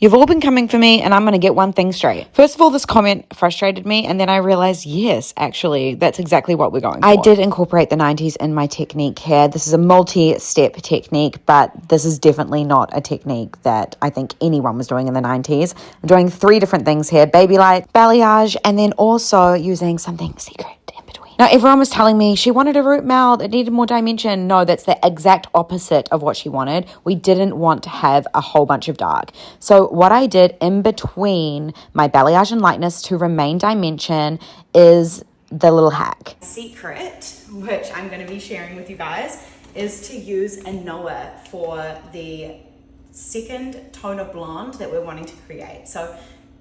You've all been coming for me, and I'm going to get one thing straight. First of all, this comment frustrated me, and then I realized, yes, actually, that's exactly what we're going for. I did incorporate the 90s in my technique here. This is a multi-step technique, but this is definitely not a technique that I think anyone was doing in the 90s. I'm doing 3 different things here: baby light, balayage, and then also using something secret in between. Now, everyone was telling me she wanted a root mouth, it needed more dimension. No, that's the exact opposite of what she wanted. We didn't want to have a whole bunch of dark. So what I did in between my balayage and lightness to remain dimension is the little hack. Secret, which I'm going to be sharing with you guys, is to use INOA for the second tone of blonde that we're wanting to create. So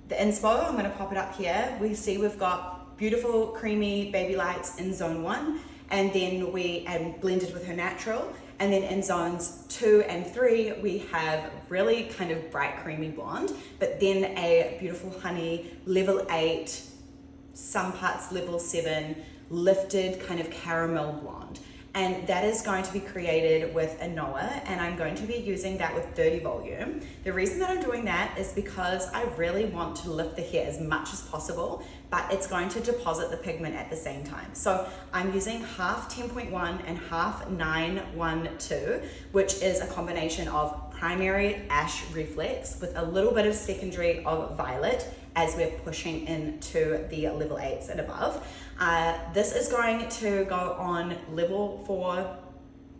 the inspo, I'm going to pop it up here. We see we've got beautiful creamy baby lights in zone 1, and then we blended with her natural, and then in zones 2 and 3 we have really kind of bright creamy blonde, but then a beautiful honey level 8, some parts level 7 lifted kind of caramel blonde. And that is going to be created with INOA, and I'm going to be using that with 30 volume. The reason that I'm doing that is because I really want to lift the hair as much as possible, but it's going to deposit the pigment at the same time. So I'm using half 10.1 and half 912, which is a combination of primary ash reflex with a little bit of secondary of violet as we're pushing into the level 8s and above. This is going to go on level 4,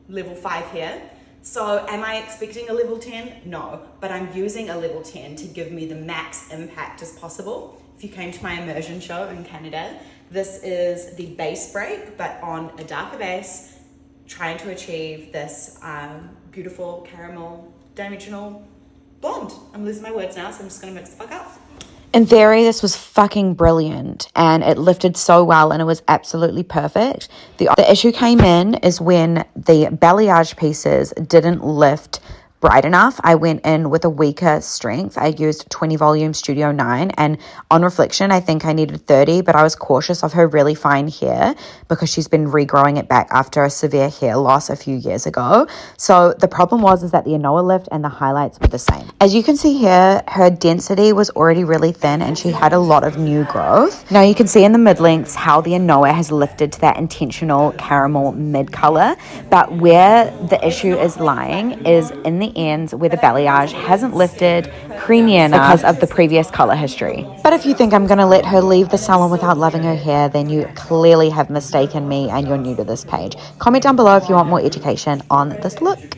level 5 here. So am I expecting a level 10? No, but I'm using a level 10 to give me the max impact as possible. If you came to my immersion show in Canada, this is the base break, but on a darker base, trying to achieve this beautiful caramel dimensional blonde. I'm losing my words now, so I'm just gonna mix the fuck up. In theory, this was fucking brilliant, and it lifted so well, and it was absolutely perfect. The issue came in is when the balayage pieces didn't lift bright enough. I went in with a weaker strength. I used 20 volume Studio 9, and on reflection, I think I needed 30, but I was cautious of her really fine hair because she's been regrowing it back after a severe hair loss a few years ago. So the problem is that the INOA lift and the highlights were the same. As you can see here, her density was already really thin and she had a lot of new growth. Now you can see in the mid-lengths how the INOA has lifted to that intentional caramel mid-color, but where the issue is lying is in the ends where the balayage hasn't lifted creamy enough because of the previous color history. But if you think I'm going to let her leave the salon without loving her hair, then you clearly have mistaken me and you're new to this page. Comment down below if you want more education on this look.